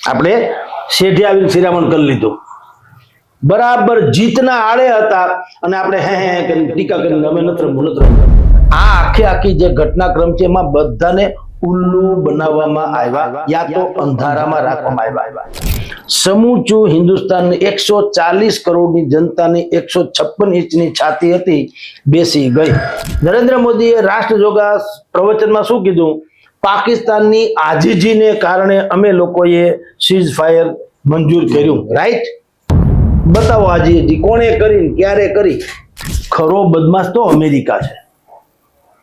આપણે શેઠે આવીને શિરામણ કરી લીધું, બરાબર જીતના આડે હતા અને આપણે હે કરીને ટીકા કરીને અમે નથી રમવું. આ આખી જે ઘટનાક્રમ છે એમાં બધાને ઉલ્લુ બનાવવામાં આવ્યા, યા તો અંધારામાં રાખવામાં આવ્યા. સમૂચું હિન્દુસ્તાનની 140 કરોડની જનતાની 156 ઇંચની છાતી હતી, બેસી ગઈ. નરેન્દ્ર મોદીએ રાષ્ટ્રજોગા પ્રવચનમાં શું કીધું? પાકિસ્તાનની આજીજીને કારણે અમે લોકોએ સીઝ ફાયર મંજૂર કર્યું. રાઈટ? બતાવો આજીજી કોણે કરી, ક્યારે કરી? ખરો બદમાશ તો અમેરિકા છે,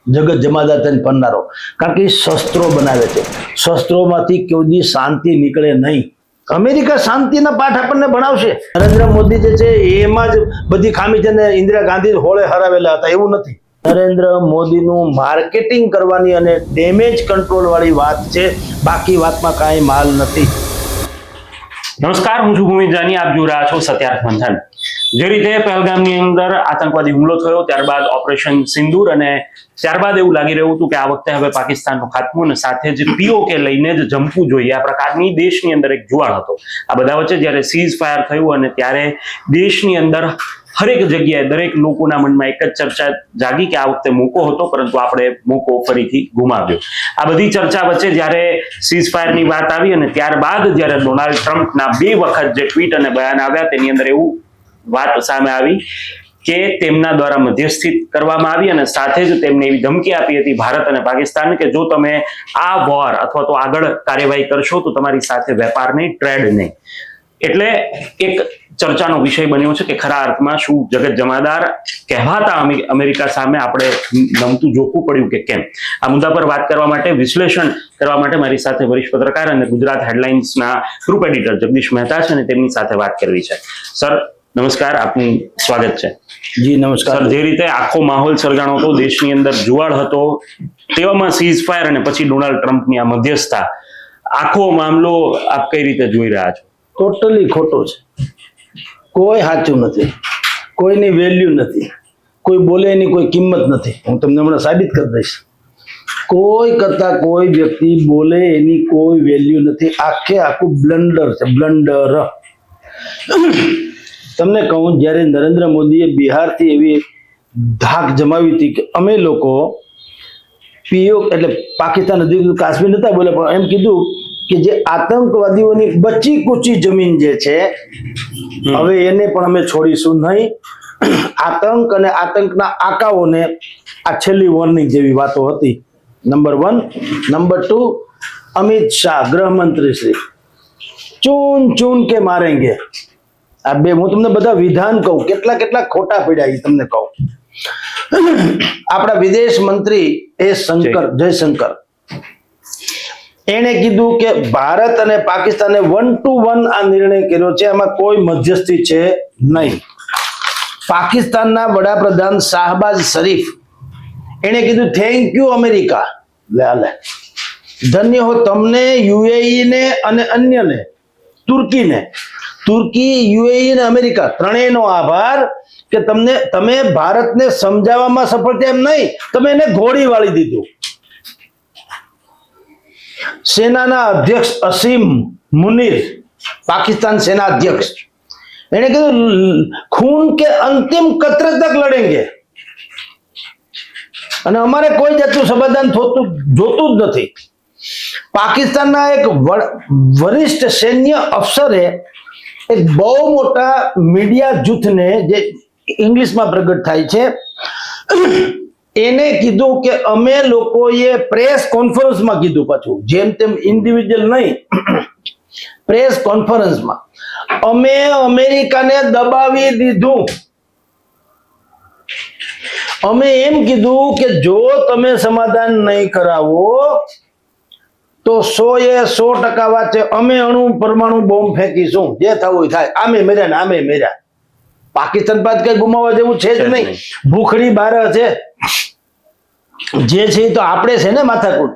જગત જમાદાર થઈને ફરનારો. કારણ કે શસ્ત્રો બનાવે છે, શસ્ત્રોમાંથી કોઈ શાંતિ નીકળે નહીં. અમેરિકા શાંતિના પાઠ આપણને ભણાવશે. નરેન્દ્ર મોદી જે છે એમાં જ બધી ખામી છે ને ઇન્દિરા ગાંધી હોળે હરાવેલા હતા એવું નથી. નરેન્દ્ર મોદીનું માર્કેટિંગ કરવાની અને ડેમેજ કંટ્રોલ વાળી વાત છે, બાકી વાતમાં કાંઈ માલ નથી. નમસ્કાર, હું છું ભૂમિ જાની, આપ જોઈ રહ્યા છો સત્યાર્થ મંથન. જે રીતે પહેલગામની અંદર આતંકવાદી હુમલો થયો, ત્યારબાદ ઓપરેશન સિંદૂર, અને ત્યારબાદ એવું લાગી રહ્યું હતું કે આ વખતે હવે પાકિસ્તાનનો ખાત્મો અને સાથે જ પીઓકે લઈને જ જંપવું જોઈએ, આ પ્રકારની દેશની અંદર એક જુવાળ હતો. આ બધા વચ્ચે જ્યારે સીઝ ફાયર થયું અને ત્યારે દેશની અંદર હરેક જગ્યાએ દરેક લોકોના મનમાં એક જ ચર્ચા જાગી કે આ વખતે મોકો હતો, પરંતુ આપણે મોકો ફરીથી ગુમાવ્યો. આ બધી ચર્ચા વચ્ચે જ્યારે સીઝ ફાયરની વાત આવી અને ત્યારબાદ જ્યારે ડોનાલ્ડ ટ્રમ્પના 2 વખત જે ટ્વીટ અને બયાન આવ્યા તેની અંદર એવું વાત સામે આવી કે તેમના દ્વારા મધ્યસ્થી કરવામાં આવી અને સાથે જ તેમને એવી ધમકી આપી હતી ભારત અને પાકિસ્તાન કે જો તમે આ વોર અથવા તો આગળ કાર્યવાહી કરશો તો તમારી સાથે વેપાર નહીં, ટ્રેડ નહીં. એટલે એક ચર્ચાનો વિષય બન્યો છે કે ખરા અર્થમાં શું જગત જમાદાર કહેવાતા અમેરિકા સામે આપણે નમતું જોખવું પડ્યું કે કેમ? આ મુદ્દા પર વાત કરવા માટે, વિશ્લેષણ કરવા માટે મારી સાથે વરિષ્ઠ પત્રકાર અને ગુજરાત હેડલાઇન્સના ગ્રુપ એડિટર જગદીશ મહેતા છે અને તેમની સાથે વાત કરવી છે. સર નમસ્કાર, આપનું સ્વાગત છે. જી નમસ્કાર. સર, જે રીતે આખો માહોલ સર્જાણો હતો, દેશની અંદર જુવાળ હતો, તેવામાં સીઝ ફાયર અને પછી ડોનાલ્ડ ટ્રમ્પની આ મધ્યસ્થતા, આખો મામલો આપ કઈ રીતે જોઈ રહ્યા છો? ટોટલી ખોટો છે, કોઈ સાચું નથી, કોઈની વેલ્યુ નથી, કોઈ બોલે એની કોઈ કિંમત નથી. હું તમને હમણાં સાબિત કરી દઈશ. કોઈ કરતા કોઈ વ્યક્તિ બોલે એની કોઈ વેલ્યુ નથી. આખું બ્લન્ડર છે, બ્લન્ડર. તમને કહું, જ્યારે નરેન્દ્ર મોદીએ બિહારથી એવી ધાક જમાવી હતી કે અમે લોકો પીઓ એટલે પાકિસ્તાન અધિકૃત કાશ્મીર નતા બોલે, પણ એમ કીધું કે જે આતંકવાદીઓની બચી કુચી જમીન જે છે હવે એને પણ અમે છોડીશું નહીં. આતંક અને આતંકના આકાઓને આ છેલ્લી વોર્નિંગ જેવી વાતો હતી. નંબર 1. નંબર 2, અમિત શાહ ગૃહમંત્રી શ્રી ચૂન ચૂન કે મારેંગે. આ બે હું તમને બધા વિધાન કહું, કેટલા ખોટા પડ્યા એ તમને કહું. આપણા વિદેશ મંત્રી જયશંકર એને કીધું કે ભારત અને પાકિસ્તાને 1 to 1 આ નિર્ણય કર્યો છે, એમાં કોઈ મધ્યસ્થી છે નહીં. પાકિસ્તાનના વડાપ્રધાન શાહબાઝ શરીફ એને કીધું થેન્ક યુ અમેરિકા, લે ધન્ય હો તમને, યુએઈ ને અને અન્યને, તુર્કી, યુએઈ અને અમેરિકા ત્રણેયનો આભાર કે તમે ભારતને સમજાવવામાં સફળ થયા. એમ નહીં, તમે એને ઘોડી વાળી દીધું. સેનાના અધ્યક્ષ અસીમ મુનીર, પાકિસ્તાન સેના અધ્યક્ષ, એને કીધું ખૂન કે અંતિમ કતરે તક લડેંગે અને અમારે કોઈ જાતનું સમાધાન જોતું જ નથી. પાકિસ્તાનના એક વરિષ્ઠ સૈન્ય અફસરે એક બહુ મોટા મીડિયા જૂથને, જે ઇંગ્લિશમાં પ્રગટ થાય છે, એને કીધું કે અમે લોકોએ પ્રેસ કોન્ફરન્સમાં કીધું, પાછું જેમ તેમ ઇન્ડિવિજ્યુઅલ નહીં, પ્રેસ કોન્ફરન્સમાં અમે અમેરિકાને દબાવી દીધું. અમે એમ કીધું કે જો તમે સમાધાન નહીં કરાવો તો 100% વાત છે, અમે પરમાણુ બોમ્બ ફેંકીશું, જે થવું થાય. આમે મેર્યા ને આમે મેર્યા. પાકિસ્તાન પાસે કઈ ગુમાવવા જેવું છે જ નહીં. ભૂખડી બાર છે, જે છે તો આપણે છે ને માથાકૂટ.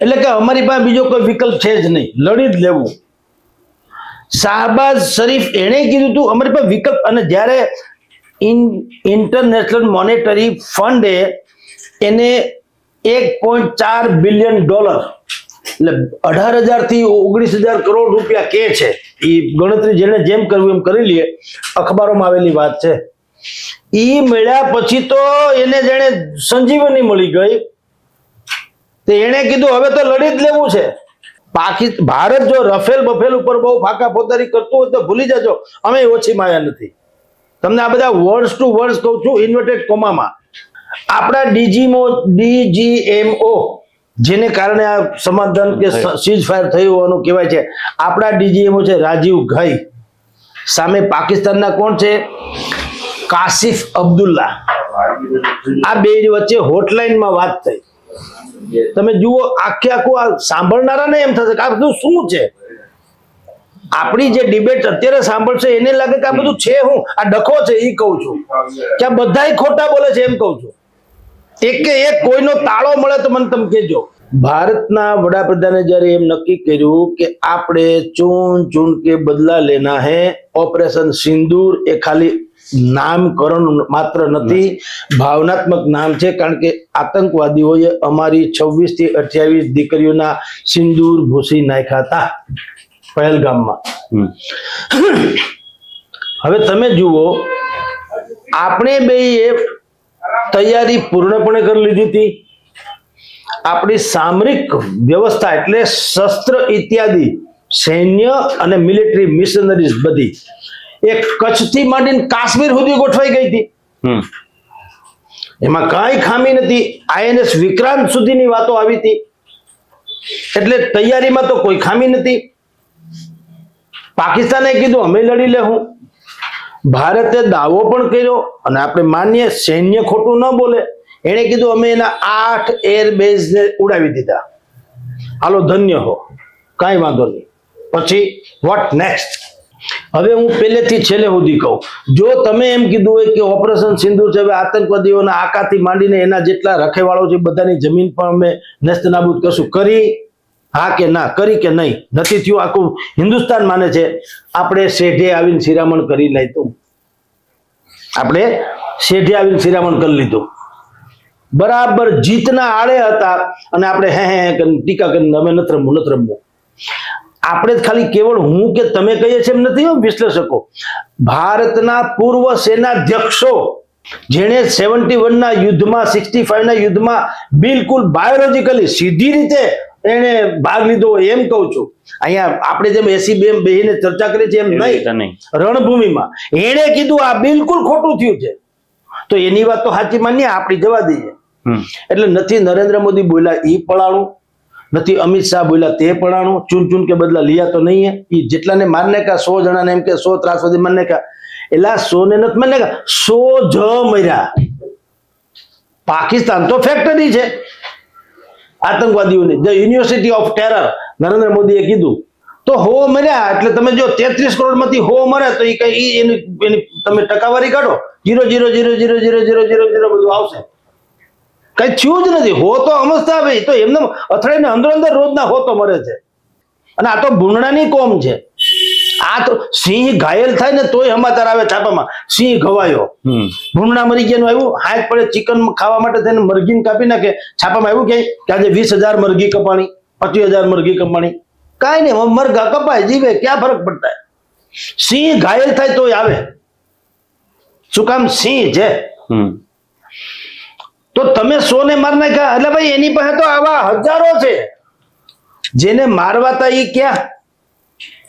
એટલે કે અમારી પાસે બીજો કોઈ વિકલ્પ છે જ નહીં, લડી જ લેવું. શાહબાઝ શરીફ એણે કીધું તું અમારી પાસે વિકલ્પ. અને જ્યારે ઇન્ટરનેશનલ મોનેટરી ફંડે એને $1.4 બિલિયન એટલે 18,000 થી 19,000 કરોડ રૂપિયા કે છે. એ ગણતરી જેને જેમ કરવું એમ કરી લઈએ, અખબારોમાં આવેલી વાત છે. ઈ મળ્યા પછી તો એને જેને સંજીવની મળી ગઈ, તો એને કીધું હવે તો લડી જ લેવું છે. ભારત જો રફેલ બફેલ ઉપર બહુ ફાકા ફોતારી કરતું હોય તો ભૂલી જજો, અમે ઓછી માયા નથી. તમને આ બધા વર્ડ્સ ટુ વર્ડ્સ કહું છું, ઇન્વર્ટેડ કોમામાં. આપણા DGMO જેને કારણે આ સમાધાન કે સીઝ ફાયર થયું હોવાનું કહેવાય છે, આપણા DGMO છે રાજીવ ઘાઈ. સામે પાકિસ્તાનના કોણ છે? કાસિફ અબ્દુલ્લા. આ બે વચ્ચે હોટલાઇનમાં વાત થઈ. તમે જુઓ, આખે આખું આ સાંભળનારાને એમ થશે કે આ બધું શું છે. આપણી જે ડિબેટ અત્યારે સાંભળશે એને લાગે કે આ બધું છે હું, આ ડખો છે. એ કહું છું કે આ બધાય ખોટા બોલે છે, એમ કહું છું. એક કોઈનો તાળો મળે તો મને તમે કહેજો. ભારતના વડાપ્રધાને જયારે એમ નક્કી કર્યું કે આપણે ચૂન ચૂન કે બદલા લેના હે, ઓપરેશન સિંદૂર એ ખાલી નામકરણ માત્ર નથી, ભાવનાત્મક નામ છે. કારણ કે આતંકવાદીઓએ અમારી 26 થી 28 દીકરીઓના સિંદૂર ભૂસી નાખ્યા હતા પહેલગામમાં. હવે તમે જુઓ, આપણે બે તૈયારી પૂર્ણપણે કરી લીધી હતી. આપણી સામરિક વ્યવસ્થા એટલે શસ્ત્ર ઇત્યાદિ, સૈન્ય અને મિલિટરી મિશનરીઝ બધી એક કચ્છથી માંડીને કાશ્મીર સુધી ગોઠવાઈ ગઈ હતી. એમાં કાંઈ ખામી નથી. INS વિક્રાંત સુધીની વાતો આવી હતી. એટલે તૈયારીમાં તો કોઈ ખામી નથી. પાકિસ્તાને કીધું અમે લડી લેવું. ભારતે દાવો પણ કર્યો અને આપણે માનીએ સૈન્ય ખોટું ન બોલે. એને કીધું અમે એના 8 એરબેઝ ને ઉડાવી દીધા. હાલો ધન્ય હો, કાંઈ વાંધો નહીં. પછી વોટ નેક્સ્ટ? હવે હું પહેલેથી છેલ્લે સુધી કહું, જો તમે એમ કીધું હોય કે ઓપરેશન સિંદૂર છે, હવે આતંકવાદીઓના આકાથી માંડીને એના જેટલા રખેવાળો છે બધાની જમીન પણ અમે નેસ્તનાબૂદ કરશું. કરી? હા કે ના? કરી કે નહીં? નથી થયું. આખું હિન્દુસ્તાન માને છે આપણે શેઢે આવીને શિરામણ કરી લીધું. આપણે શેઢે આવીને શિરામણ કરી લીધું. બરાબર જીતના આડે હતા અને આપણે હે ટીકા કરીને અમે નથી રમવું. આપણે ખાલી કેવળ હું કે તમે કહીએ છીએ એમ નથી. વિશ્લેષકો, ભારતના પૂર્વ સેનાધ્યક્ષો જેણે 71 ના યુદ્ધમાં, 65 ના યુદ્ધમાં બિલકુલ બાયોલોજીકલી સીધી રીતે એને ભાગ લીધો હોય એમ કહું છું. અહીંયા આપણે જેમ એસી બેહીને ચર્ચા કરી છે એમ નહીં, રણભૂમિમાં એને કીધું આ બિલકુલ ખોટું થયું છે. તો એની વાત તો સાચી માનીએ, આપણી જવા દઈએ. એટલે નથી નરેન્દ્ર મોદી બોલ્યા ઈ પળાણું, નથી અમિત શાહ બોલ્યા તે પળાણું. ચૂન ચૂન કે બદલા લિયા તો નહીં. એ જેટલાને મારને કા 100 જણાને એમ કે 100 ત્રાસવાદી મારને કા, એટલે 100 ને નથી મારને કા, 100 જ મર્યા. પાકિસ્તાન તો ફેક્ટરી છે આતંકવાદીઓની, the university of terror. Narendra મોદીએ કીધું તો 100 મર્યા. એટલે તમે જો 33 કરોડ માંથી 100 મરે તો એની તમે ટકાવારી કાઢો, 0.0000000 બધું આવશે. કઈ થયું જ નથી. હો તો અમસ્તા ભાઈ તો એમને અથડાઈને અંદર અંદર રોજના હો તો મરે છે. અને આ તો ભૂંડણાની કોમ છે. આ તો સિંહ ઘાયલ થાય ને તોય સમાચાર આવે છાપામાં, સિંહ ઘવાયો, ભૂંડણા મરી ગયા આવ્યું. હાથ પડે ચિકન ખાવા માટે થઈને મરઘીને કાપી નાખે. છાપામાં આવ્યું કે આજે 20,000 મરઘી કપાણી, 25,000 મરઘી કપાણી. કાંઈ નહીં, મરઘા કપાય જીવે, ક્યાં ફરક પડતા? સિંહ ઘાયલ થાય તોય આવે. શું કામ? સિંહ છે. તો તમે 100 ને માર નાખ્યા. એટલે ભાઈ એની પાસે તો આવા હજારો છે જેને મારવાતા. એ ક્યાં?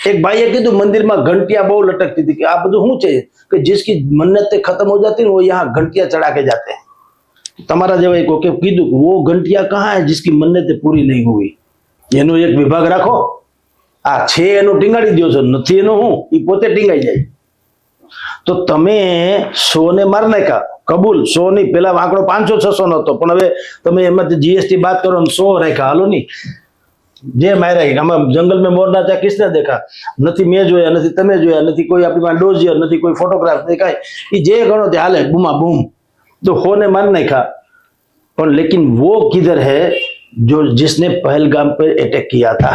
એક ભાઈએ કીધું મંદિરમાં ઘંટિયા બહુ લટકતી હતી. કે આ બધું શું છે? કે जिसकी मन्नत खत्म हो जाती है वो यहाँ घंटिया चढ़ा के जाते हैं. તમારા જેવા એક ઓકે કીધું वो घंटिया कहाँ है जिसकी मन्नत पूरी नहीं हुई. એનો એક વિભાગ રાખો. આ છે એનું ટીંગાડી દો છો, નથી એનું હું એ પોતે ટીંગાઈ જાય. તો તમે 100 ને માર નાખ્યા, કબૂલ. 100 ની પેલા આંકડો 500-600 નો હતો, પણ હવે તમે એમાંથી જીએસટી બાદ કરો ને 100 રાખ્યા. હાલો નહીં, જે માર્યા. આમાં જંગલ મેં મોર નાચ્યા કિસને દેખા? નથી મેં જોયા, નથી તમે જોયા, નથી કોઈ આપણી પાસે ડોઝિયર, નથી કોઈ ફોટોગ્રાફ, નથી કાંઈ. એ જે ગણો તે હાલે, બૂમા બૂમ. તો 100 ને માર નાખ્યા. પણ લેकिन वो किधर है जो जिसने पहलगाम पे अटैक किया था?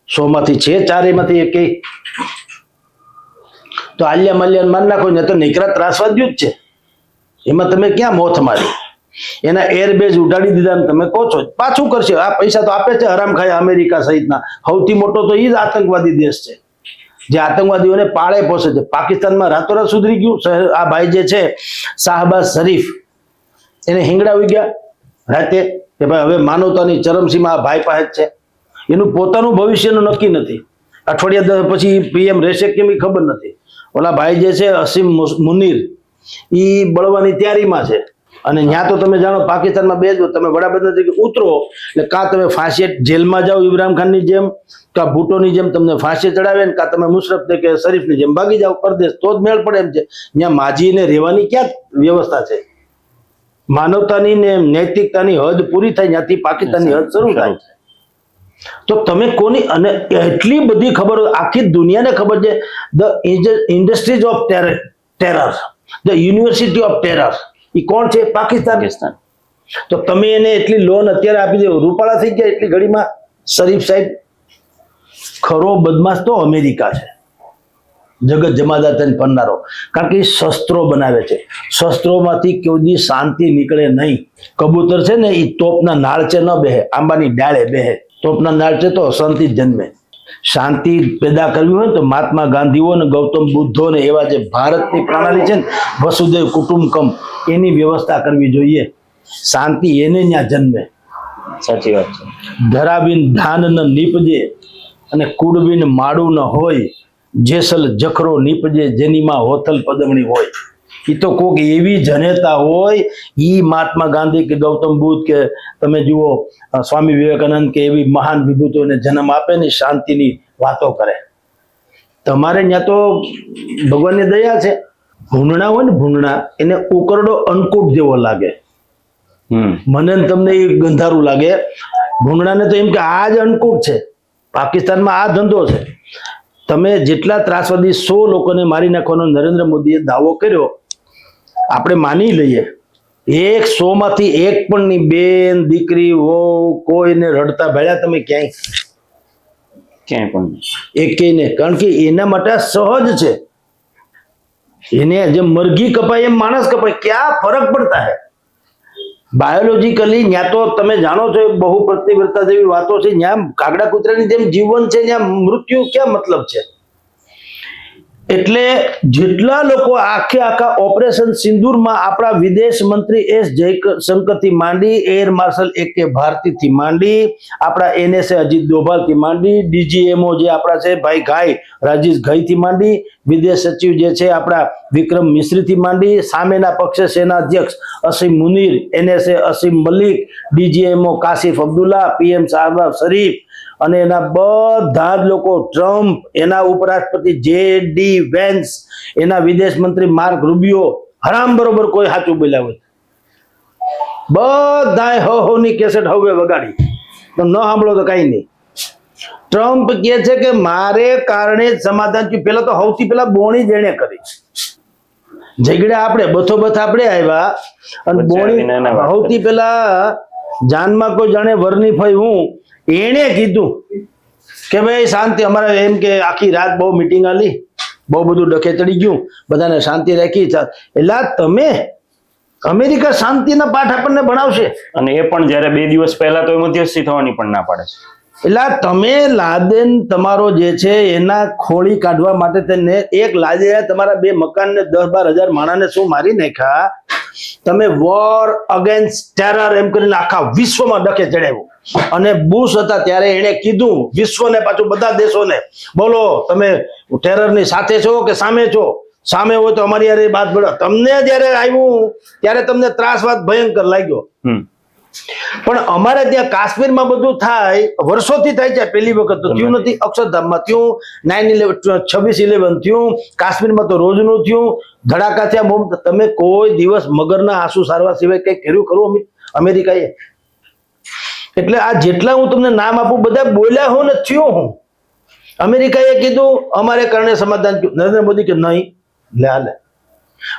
100 માંથી છે 4 માંથી એક. તો આલિયા મલ્યાન માર નાખો ને તો નીકળા ત્રાસવાદીઓ જ છે. એમાં તમે ક્યાં મોથ મારી? એના એરબેઝ ઉડાડી દીધા ને તમે કહો છો પાછું કરશે. આ પૈસા તો આપે છે હરામ ખાય અમેરિકા સહિતના. સૌથી મોટો તો એ જ આતંકવાદી દેશ છે જે આતંકવાદીઓને પાળે પોષે છે. પાકિસ્તાનમાં રાતોરાત સુધરી ગયું. આ ભાઈ જે છે શાહબાઝ શરીફ, એને હિંગડાવી ગયા રાતે કે ભાઈ હવે માનવતાની ચરમસીમા આ ભાઈ પાસે જ છે. એનું પોતાનું ભવિષ્યનું નક્કી નથી. અઠવાડિયા પછી પીએમ રહેશે કેમ એ ખબર નથી. ઓલા ભાઈ જે છે અસીમ મુનીર, એ બળવાની તૈયારીમાં છે. અને ત્યાં તો તમે જાણો પાકિસ્તાનમાં બેસો, તમે વડાપ્રધાન તરીકે ઉતરો એટલે કાં તમે ફાંસી જેલમાં જાઓ ઇમરાન ખાનની જેમ, કાં ભૂટોની જેમ તમને ફાંસી ચડાવે ને કાં તમે મુશરફ કે શરીફની જેમ ભાગી જાઓ પરદેશ, તો જ મેળ પડે એમ છે. ત્યાં માજીને રહેવાની ક્યાં વ્યવસ્થા છે? માનવતાની ને નૈતિકતાની હદ પૂરી થાય ત્યાંથી પાકિસ્તાનની હદ શરૂ થાય. તો તમે કોની, અને એટલી બધી ખબર, આખી દુનિયાને ખબર છે the industries of terror, the university of terror, એ કોણ છે? પાકિસ્તાન. તો તમે એને એટલી લોન અત્યારે આપી દો, રૂપાળા થઈ ગયા એટલી ઘડીમાં. શરીફ સાહેબ ખરો બદમાશ તો અમેરિકા છે, જગત જમાદાર થઈને ફરનારો. કારણ કે એ શસ્ત્રો બનાવે છે. શસ્ત્રોમાંથી કોઈ શાંતિ નીકળે નહીં. કબૂતર છે ને એ તોપના નાળચે ન બેહે, આંબાની ડાળે બેહે. તોપના નાળચે તો અશાંતિ જ જન્મે. શાંતિ પેદા કરવી હોય તો મહાત્મા ગાંધીઓ ને ગૌતમ બુદ્ધો ને એવા જે ભારતની પ્રણાલી છે ને વસુદેવ કુટુંબકમ, એની વ્યવસ્થા કરવી જોઈએ. શાંતિ એને ત્યાં જન્મે. સાચી વાત છે. ધરાવીન ધાન ન નીપજે અને કુડવીન માડું ન હોય, જેસલ જખરો નીપજે જેનીમાં હોથલ પદમણી હોય. એ તો કોક એવી જનેતા હોય, ઈ મહાત્મા ગાંધી કે ગૌતમ બુદ્ધ કે તમે જુઓ સ્વામી વિવેકાનંદ કે એવી મહાન વિભૂતોને જન્મ આપે ને શાંતિની વાતો કરે. તમારે ત્યાં તો ભગવાનની દયા છે. ભૂંડણા હોય ને ભૂંડણા, એને ઉકરડો અન્નકૂટ જેવો લાગે. મને ને તમને એ ગંધારું લાગે. ભૂંડણાને તો એમ કે આ જ અન્નકૂટ છે. પાકિસ્તાનમાં આ ધંધો છે. તમે જેટલા ત્રાસવાદી 100 લોકોને મારી નાખવાનો નરેન્દ્ર મોદીએ દાવો કર્યો, આપણે માની લઈએ, 100 માંથી એક પણ ની બેન દીકરી વહુ કોઈને રડતા ભેળ્યા તમે ક્યાંય પણ એકેયને? કારણ કે એના માટે સહજ છે. એને જેમ મરઘી કપાય એમ માણસ કપાય. ક્યાં ફરક પડતા હે? બાયોલોજીકલી ત્યાં તો તમે જાણો છો બહુ પ્રતિવ્રતા જેવી વાતો છે. ત્યાં કાગડા કૂતરાની જેમ જીવન છે, ત્યાં મૃત્યુ ક્યાં મતલબ છે? એટલે જેટલા લોકો આખા ઓપરેશન સિંદૂરમાં આપણા વિદેશ મંત્રી એસ જયશંકર થી માંડી, એર માર્શલ AK ભારતી થી માંડી, આપણા NSA અજીત ડોભાલ થી માંડી, DGMO જે આપણા છે ભાઈ ઘાઈ રાજેશ ઘાઈ થી માંડી, વિદેશ સચિવ જે છે આપણા વિક્રમ મિશ્રી થી માંડી, સામેના પક્ષે સેના અધ્યક્ષ અસીમ મુનીર, NSA અસીમ મલિક, DGMO કાસિફ અબ્દુલ્લા, PM શાહબાઝ શરીફ અને એના બધા જ લોકો, ટ્રમ્પ, એના ઉપરાષ્ટ્રપતિ JD વેન્સ, એના વિદેશ મંત્રી માર્ક રૂબિયો, હરામ બરોબર કોઈ સાચું બોલ્યા હોય બધાએ હોની કેસેટ હવે વગાડી. તો ન સાંભળો તો કઈ નહીં. ટ્રમ્પ કહે છે કે મારે કારણે જ સમાધાન થયું. પેલા તો સૌથી પેલા બોણી જેણે કરી. ઝઘડા આપણે બથોબથ આપણે આવ્યા અને બોણી સૌથી પેલા જાનમાં કોઈ જાણે વરની ફઈ હું એને કીધું કે ભાઈ શાંતિ. અમારે એમ કે આખી રાત બહુ મીટિંગ આલી, બહુ બધું ડખે ચડી ગયું, બધાને શાંતિ રાખી. એટલે તમે અમેરિકા શાંતિના પાઠ આપણને ભણાવશે. અને એ પણ જયારે 2 દિવસ પહેલા તો મધ્યસ્થી થવાની પણ ના પાડે છે. એટલે તમે લાદેન તમારો જે છે એના ખોળી કાઢવા માટે તેને એક લાદે તમારા 2 મકાન ને 10-12 હજાર માણસને શું મારી નાખ્યા. તમે વોર અગેન્સ્ટ ટેરર એમ કરીને આખા વિશ્વમાં ડખે ચડાવ્યું. અને બુશ હતા ત્યારે એને કીધું વિશ્વને, પાછું બધા દેશોને, બોલો તમે ટેરરની સાથે છો કે સામે છો? સામે હોય તો અમારી યાર બાદ પડે. તમને જયારે આવ્યું ત્યારે તમને ત્રાસવાદ ભયંકર લાગ્યો. પણ અમારે ત્યાં કાશ્મીરમાં બધું થાય, વર્ષોથી થાય છે. પહેલી વખત તો થયું નથી. અક્ષરધામમાં થયું, 9/11 થયું, કાશ્મીરમાં તો રોજનું થયું, ધડાકા થયા, બોમ્બ. તમે કોઈ દિવસ મગરના આંસુ સારવા સિવાય કઈ કર્યું ખરું અમેરિકાએ? એટલે આ જેટલા હું તમને નામ આપું બધા બોલ્યા હું ને થયું હું. અમેરિકાએ કીધું અમારે કારણે સમાધાન થયું. નરેન્દ્ર મોદી કે નહીં, લે હાલે.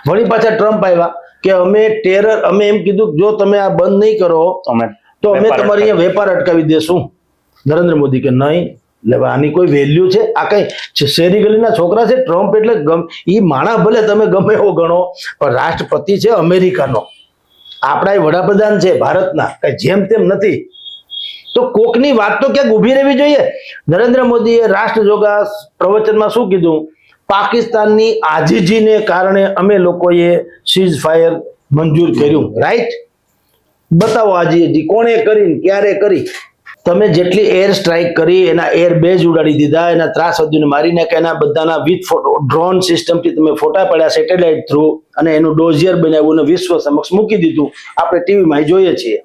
વળી પાછા ટ્રમ્પ આવ્યા કે અમે ટેરર, અમે એમ કીધું જો તમે આ બંધ નહીં કરો તો અમે તમારી અહીંયા વેપાર અટકાવી દેશું. નરેન્દ્ર મોદી કે નહીં, એટલે આની કોઈ વેલ્યુ છે? આ કઈ શેરી ગલીના છોકરા છે? ટ્રમ્પ એટલે એ માણા ભલે તમે ગમે એવો ગણો, પણ રાષ્ટ્રપતિ છે અમેરિકાનો. આપણા વડાપ્રધાન છે ભારતના, કઈ જેમ તેમ નથી. તો કોકની વાત તો ક્યાંક ઊભી રહેવી જોઈએ. નરેન્દ્ર મોદીએ રાષ્ટ્રજોગા પ્રવચનમાં શું કીધું? પાકિસ્તાનની આજીજીને કારણે અમે લોકોએ સીઝ ફાયર મંજૂર કર્યું. રાઈટ? બતાવો આજીજી કોણે કરી, ક્યારે કરી? તમે જેટલી એર સ્ટ્રાઇક કરી, એના એર બેઝ ઉડાડી દીધા, એના ત્રાસવાદીઓને મારી નાખ્યા, એના બધાના વિથ ફોટો ડ્રોન સિસ્ટમથી તમે ફોટા પડ્યા સેટેલાઇટ થ્રુ, અને એનું ડોઝિયર બનાવ્યું અને વિશ્વ સમક્ષ મૂકી દીધું. આપણે ટીવીમાં જોઈએ છીએ,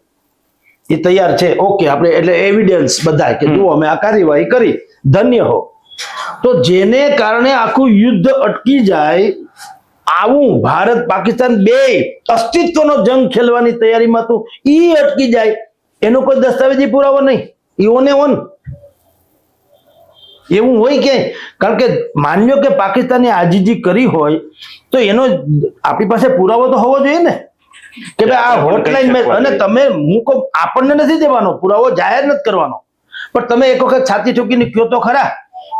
એ તૈયાર છે. ઓકે, આપણે એટલે એવિડન્સ બધા કે જુઓ અમે આ કાર્યવાહી કરી, ધન્ય હો. તો જેને કારણે આખું યુદ્ધ અટકી જાય, આવું ભારત પાકિસ્તાન બે અસ્તિત્વનો જંગ ખેલવાની તૈયારીમાં તો ઈ અટકી જાય, એનો કોઈ દસ્તાવેજી પુરાવો નહીં. ઈઓને ઓન એવું હોય કે, કારણ કે માન્યો કે પાકિસ્તાને આજીજી કરી હોય તો એનો આપણી પાસે પુરાવો તો હોવો જોઈએ ને, કે ભાઈ આ હોટલાઇન અને તમે મૂકો. આપણને નથી દેવાનો પુરાવો, જાહેર નથી કરવાનો, પણ તમે એક વખત છાતી ઠોકીને કહો તો ખરા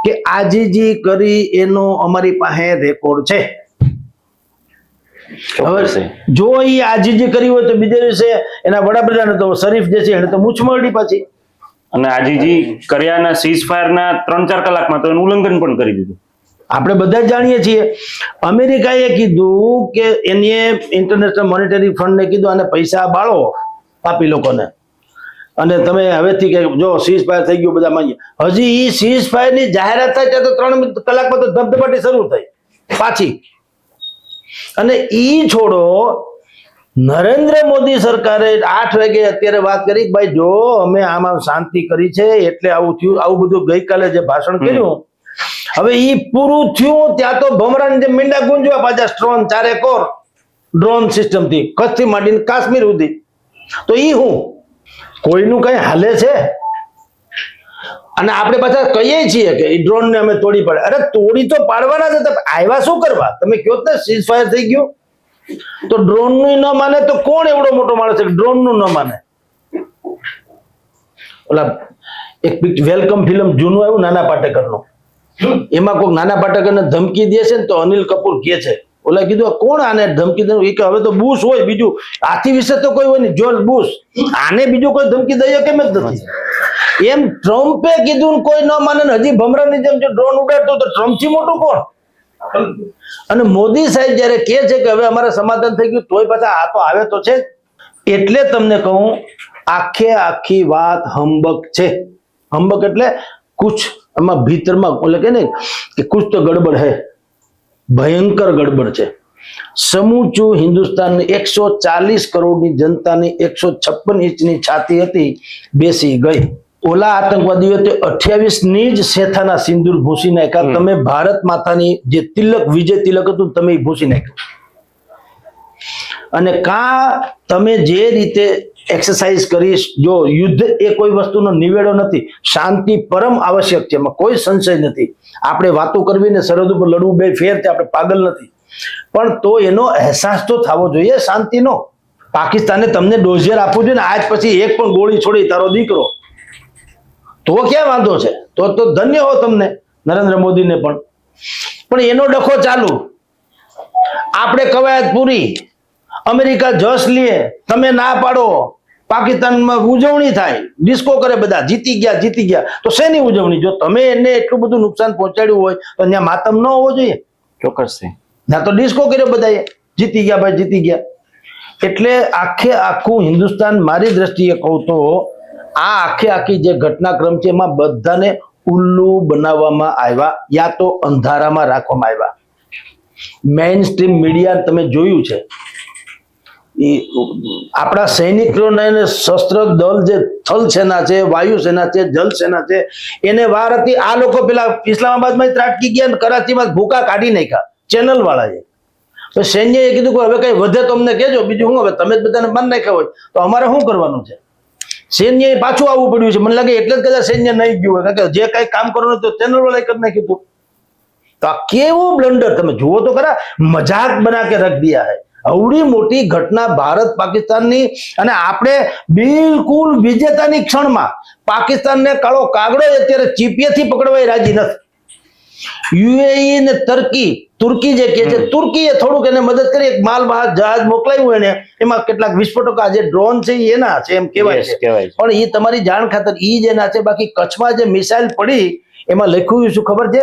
કે આજીજી કરી એનો અમારી પાસે રેકોર્ડ છે. હવે જો એ આજીજી કરી હોય તો બીજા દિવસે એના વડાપ્રધાન હતો શરીફ જે છે એને તો મૂછ મરડી પાછી. અને આજીજી કર્યાના સીઝ ફાયરના 3-4 કલાકમાં તો એનું ઉલ્લંઘન પણ કરી દીધું. આપણે બધા જ જાણીએ છીએ. અમેરિકાએ કીધું કે એને ઇન્ટરનેશનલ મોનેટરી ફંડને કીધું આને પૈસા બાળો પાપી લોકોને, અને તમે હવેથી કે જો સીઝ ફાયર થઈ ગયું બધા માનીએ. હજી એ સીઝ ફાયરની જાહેરાત થાય ત્યાં તો 3 કલાકમાં તો ધબધબાટી શરૂ થઈ પાછી. અને ઈ છોડો, નરેન્દ્ર મોદી સરકારે 8 વાગે અત્યારે વાત કરી કે ભાઈ જો અમે આમાં શાંતિ કરી છે એટલે આવું થયું. આવું બધું ગઈકાલે જે ભાષણ કર્યું, હવે ઈ પૂરું થયું ત્યાં તો ભમરાની જેમ મીંડા ગુંજવા પાછા સ્ટ્રોન 4 કોર ડ્રોન સિસ્ટમથી કચ્છથી માંડીને કાશ્મીર સુધી. તો ઈ હું કોઈનું કઈ હાલે છે? અને આપણે પાછા કહીએ છીએ કે એ ડ્રોન ને અમે તોડી પાડે. અરે તોડી તો પાડવાના છે, આવ્યા શું કરવા? તમે કહો ને સીઝ ફાયર થઈ ગયું તો ડ્રોન નું ન માને તો કોણ એવડો મોટો માણસ છે ડ્રોન નું ન માને? ઓલા એક વેલકમ ફિલ્મ જૂનું આવ્યું નાના પાટેકરનું, એમાં કોઈ નાના પાટેકરને ધમકી દે છે ને તો અનિલ કપૂર કહે છે, ઓલા કીધું કોણ આને ધમકી દે? એ કે હવે તો બુશ હોય, બીજું આથી વિશે તો કોઈ હોય નહીં, જોર્જ બુશ. આને બીજું કોઈ ધમકી દઈએ કેમ જ નથી. એમ ટ્રમ્પે કીધું કોઈ ન માને, હજી ભમરાની જેમ જો ડ્રોન ઉડાડતો તો ટ્રમ્પથી મોટું કોણ? અને મોદી સાહેબ જયારે કહે છે કે હવે અમારે સમાધાન થઈ ગયું, તોય પાછા આ તો આવે તો છે. એટલે તમને કહું, આખે આખી વાત હંબક છે. હંબક એટલે કુછ એમાં ભીતરમાં એટલે કે ને કે કુછ તો ગડબડ હે, ભયંકર ગડબડ છે. સમૂચું હિન્દુસ્તાનની 140 કરોડની જનતાની 156 ઇંચની છાતી હતી, બેસી ગઈ. ઓલા આતંકવાદીઓ તે 28ની જ શેથાના સિંદૂર ભૂસી નાખ્યા. તમે ભારત માતાની જે તિલક, વિજય તિલક હતું તમે એ ભૂસી નાખ્યું. અને તમે જે રીતે એક્સરસાઇઝ કરીશ, જો યુદ્ધ એ કોઈ વસ્તુનો નિવેડો નથી, શાંતિ પરમ આવશ્યક છે, એમાં કોઈ સંશય નથી. આપણે વાતો કરવી ને સરહદ ઉપર લડવું બે ફેર છે, આપણે પાગલ નથી, પણ તો એનો અહેસાસ તો થવો જોઈએ શાંતિનો. પાકિસ્તાને તમને ડોઝિયર આપવું જોઈએ ને, આજ પછી એક પણ ગોળી છોડી તારો દીકરો, તો ક્યાં વાંધો છે? તો ધન્ય હો તમને, નરેન્દ્ર મોદીને પણ એનો ડખો ચાલુ. આપણે કવાયત પૂરી, અમેરિકા જશ લે, તમે ના પાડો, પાકિસ્તાનમાં ઉજવણી થાય, ડિસ્કો કરે બધા, જીતી ગયા. તો શેની ઉજવણી? જો તમે એને એટલું બધું નુકસાન પહોંચાડ્યું હોય તો ત્યાં માતમ ન હોવો જોઈએ? ચોક્કસ છે. ના તો ડિસ્કો કર્યો બધાએ, જીતી ગયા ભાઈ, જીતી ગયા. એટલે આખે આખું હિન્દુસ્તાન, મારી દ્રષ્ટિએ કહું તો આ આખે આખી જે ઘટનાક્રમ છે એમાં બધાને ઉલ્લુ બનાવવામાં આવ્યા, યા તો અંધારામાં રાખવામાં આવ્યા. મેઇન સ્ટ્રીમ મીડિયા તમે જોયું છે, આપણા સૈનિકોને શસ્ત્ર દળ જે થલ સેના છે, વાયુ સેના છે, જલ સેના છે, એને વાર હતી. આ લોકો પેલા ઇસ્લામાબાદમાં ત્રાટકી ગયા, કરાચીમાં ભૂકા કાઢી નાખ્યા ચેનલ વાળાએ. તો સૈન્યએ કીધું કે હવે કઈ વધે તો અમને કહેજો, બીજું હું હવે તમે જ બધાને માન નાખ્યા હોય તો અમારે શું કરવાનું છે? સૈન્યએ પાછું આવવું પડ્યું છે. મને લાગે એટલે જ કદાચ સૈન્ય નહીં ગયું હોય, કારણ કે જે કઈ કામ કરવાનું તો ચેનલ વાળાએ કરી નાખ્યું હતું. તો આ કેવું બ્લન્ડર, તમે જુઓ તો ખરા, મજાક બના કે રખ દિયા હૈ. અવડી મોટી ઘટના ભારત પાકિસ્તાનની, અને આપણે બિલકુલ વિજેતાની ક્ષણમાં પાકિસ્તાનને કાળો કાગડો અત્યારે ચીપિયાથી પકડવા રાજી નથી. યુએઈ ને તુર્કી જે કે છે, તુર્કીએ થોડુંક એને મદદ કરી, એક માલ જહાજ મોકલાયું એને, એમાં કેટલાક વિસ્ફોટકો, આ જે ડ્રોન છે એ એના છે એમ કહેવાય Yes, છે. કહેવાય છે. પણ એ તમારી જાણ ખાતર ઈ જ એના છે. બાકી કચ્છમાં જે મિસાઇલ પડી એમાં લખ્યું શું ખબર છે?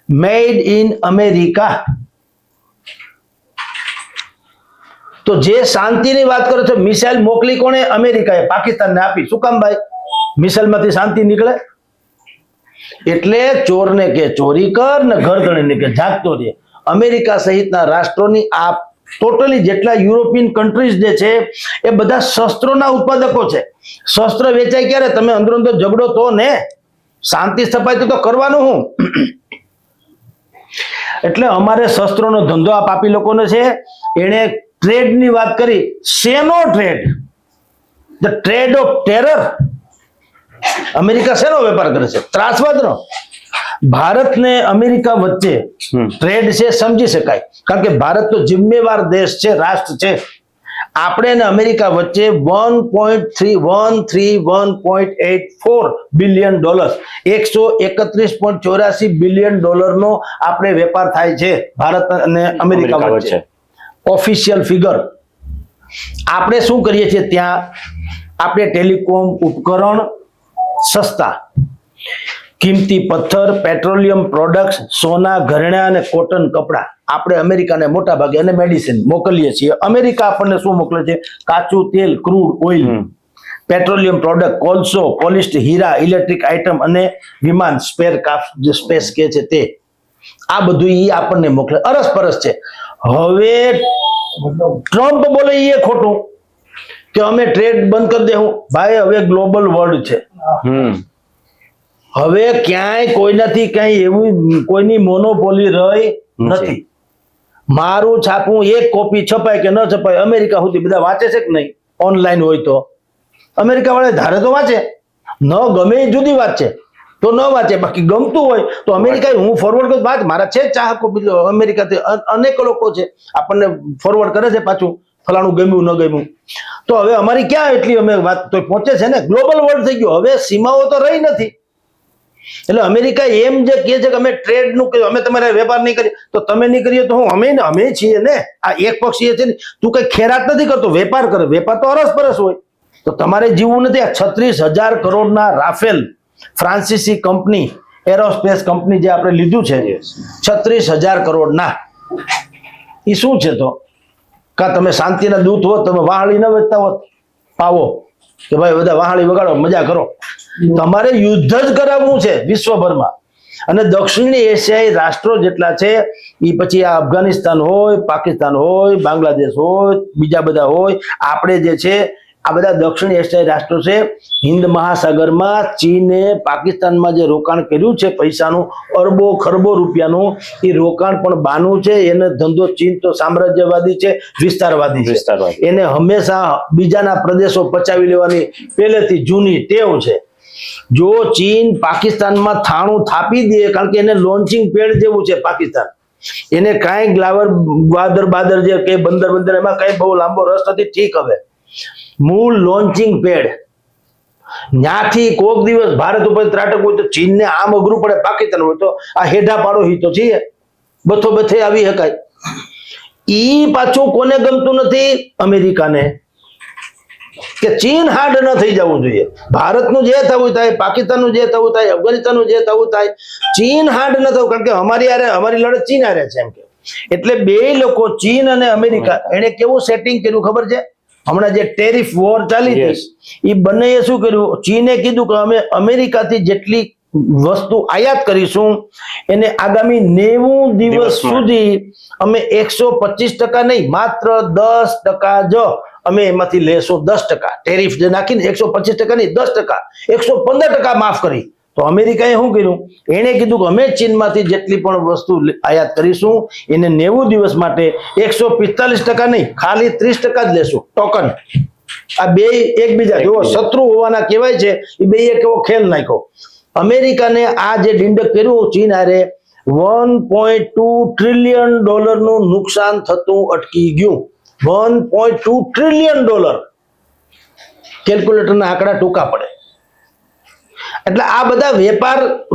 Made in America. તો જે શાંતિની વાત કરો છો, મિસાઇલ મોકલી કોણે? અમેરિકાએ પાકિસ્તાનને આપી. શું કામ ભાઈ? મિસાઇલમાંથી શાંતિ નીકળે? એટલે ચોરને કે ચોરી કર ને ગરદણીને કે જાગતો રહે. અમેરિકા સહિતના રાષ્ટ્રોની આ ટોટલી જેટલા યુરોપિયન કન્ટ્રીઝ જે છે એ બધા શસ્ત્રોના ઉત્પાદકો છે. શસ્ત્ર વેચાય ક્યારે? તમે અંદરો અંદર ઝઘડો તો ને, શાંતિ સ્થપાય તો કરવાનું હું. એટલે અમારે શસ્ત્રોનો ધંધો આ પાપી લોકોનો છે. એણે ટ્રેડની વાત કરી. શેનો trade? The trade off terror. America શેનો વેપાર કરે છે? ત્રાસવાદનો. ભારત ને અમેરિકા વચ્ચે ટ્રેડ છે, સમજી શકાય, કારણ કે ભારત તો જિમ્મેવાર દેશ છે, રાષ્ટ્ર છે. આપણે અને અમેરિકા વચ્ચે 1.84 બિલિયન ડોલર, $131.84 બિલિયન નો આપણે વેપાર થાય છે ભારત અને અમેરિકા વચ્ચે. Official figure. આપણે શું કરીએ છીએ ત્યાં? આપણે ટેલિકોમ ઉપકરણ સસ્તા, કિંમતી પથ્થર, પેટ્રોલિયમ પ્રોડક્ટ્સ, સોના, ઘરેણાં અને કોટન કપડા આપણે અમેરિકાને મોટા ભાગે, અને મેડિસિન મોકલીએ છીએ. અમેરિકા આપણને શું મોકલે છે? કાચું તેલ, ક્રૂડ ઓઇલ, પેટ્રોલિયમ પ્રોડક્ટ, કોલસો, પોલિશ્ડ હીરા, ઇલેક્ટ્રિક આઇટમ અને વિમાન સ્પેર કાફ્ટ, જે સ્પેસ કે છે તે. આ બધું ઈ આપણને મોકલે. અરસપરસ છે. હવે ટ્રમ્પ બોલે એ ખોટું કે અમે ટ્રેડ બંધ કરી દેવું. ભાઈ હવે ગ્લોબલ વર્લ્ડ છે. હવે ક્યાંય કોઈનાથી ક્યાંય એવું કોઈની મોનોપોલી રહી નથી. મારું છાપું એક કોપી છપાય કે ન છપાય, અમેરિકા સુધી બધા વાંચે છે કે નહીં? ઓનલાઈન હોય તો અમેરિકા વાળા ધારે તો વાંચે, ન ગમે એ જુદી વાત છે તો ન વાંચે. બાકી ગમતું હોય તો અમેરિકા હું ફોરવર્ડ કરું. વાત મારા છે ચાહકો અમેરિકાથી અનેક લોકો છે, આપણને ફોરવર્ડ કરે છે પાછું, ફલાણું ગમ્યું ન ગમ્યું. તો હવે અમારી ક્યાં એટલી અમે વાત તો પહોંચે છે ને. ગ્લોબલ વર્લ્ડ થઈ ગયો, હવે સીમાઓ તો રહી નથી. એટલે અમેરિકા એમ જે કહે છે કે અમે ટ્રેડ નું કર્યું, અમે તમારે વેપાર નહીં કરીએ, તો તમે નહીં કરીએ તો હું અમે છીએ ને. આ એક પક્ષીય છે ને, તું કઈ ખેરાત નથી કરતો, વેપાર કરે. વેપાર તો અરસપરસ હોય. તો તમારે જીવવું નથી. આ 36,000 કરોડના રાફેલ ફ્રાન્સીસી કંપની, એરોસ્પેસ કંપની જે આપણે લીધું છે, 36,000 કરોડના, એ શું છે? તો કા તમે શાંતિના દૂત હોત, તમે વાહળી ન વેચતા હોત પાવો કે ભાઈ બધા વાહળી વગાડો, મજા કરો. તમારે યુદ્ધ જ કરાવવું છે વિશ્વભરમાં. અને દક્ષિણી એશિયાઈ રાષ્ટ્રો જેટલા છે, એ પછી આ અફઘાનિસ્તાન હોય, પાકિસ્તાન હોય, બાંગ્લાદેશ હોય, બીજા બધા હોય, આપણે જે છે આ બધા દક્ષિણ એશિયાઈ રાષ્ટ્રો છે. હિન્દ મહાસાગરમાં ચીને પાકિસ્તાનમાં જે રોકાણ કર્યું છે પૈસાનું, અરબો ખરબો રૂપિયાનું, એ રોકાણ પણ બાનું છે. એને ધંધો, ચીન તો સામ્રાજ્યવાદી છે, વિસ્તારવાદી છે. એને હંમેશા બીજાના પ્રદેશો પચાવી લેવાની પહેલેથી જૂની ટેવ છે. જો ચીન પાકિસ્તાનમાં થાણું થાપી દે, કારણ કે એને લોન્ચિંગ પેડ જેવું છે પાકિસ્તાન, એને કાંઈ ગ્લાવર બાદર જે કે બંદર એમાં કઈ બહુ લાંબો રસ નથી. ઠીક, હવે મૂળ લોન્ચિંગ પેડ ત્યાંથી કોક દિવસ ભારત ઉપર ત્રાટક હોય તો ચીનને આમ અઘરું પડે, પાકિસ્તાન હોય તો આ હેઠા પાડો હી તો છીએ, બથો બથે આવી શકાય. ઈ પાછું કોને ગમતું નથી? અમેરિકાને. કે ચીન હાર્ડ ન થઈ જવું જોઈએ. ભારતનું જે થવું થાય, પાકિસ્તાનનું જે થવું થાય, અફઘાનિસ્તાનનું જે થવું થાય, ચીન હાર્ડ ન થવું, કારણ કે અમારી લડત ચીન હારે છે એમ કે. એટલે બે લોકો, ચીન અને અમેરિકા, એને કેવું સેટિંગ કર્યું ખબર છે? હમણાં જે ટેરિફ વોર ચાલી હતી, એ બંનેએ શું કર્યું? ચીને કીધું કે અમે અમેરિકાથી જેટલી વસ્તુ આયાત કરીશું એને આગામી 90 દિવસ સુધી અમે 125% નહીં, માત્ર 10% જ અમે એમાંથી લેશું. 10% ટેરિફ જે નાખીને 125% નહીં, 10%, 115% માફ કરી. તો અમેરિકાએ શું કર્યું? એને કીધું કે અમે ચીનમાંથી જેટલી પણ વસ્તુ આયાત કરીશું એને 90 દિવસ માટે 145% નહીં, ખાલી 30% જ લેશું, ટોકન. આ બે એકબીજા જેવો શત્રુ હોવાના કહેવાય છે. એ બે કેવો ખેલ નાખ્યો. અમેરિકાને આ જે ડિંડક કર્યું ચીન હારે, $1.2 ટ્રિલિયન નું નુકસાન થતું અટકી ગયું. $1.2 ટ્રિલિયન. કેલ્ક્યુલેટરના આંકડા ટૂંકા પડે. એટલે આ બધા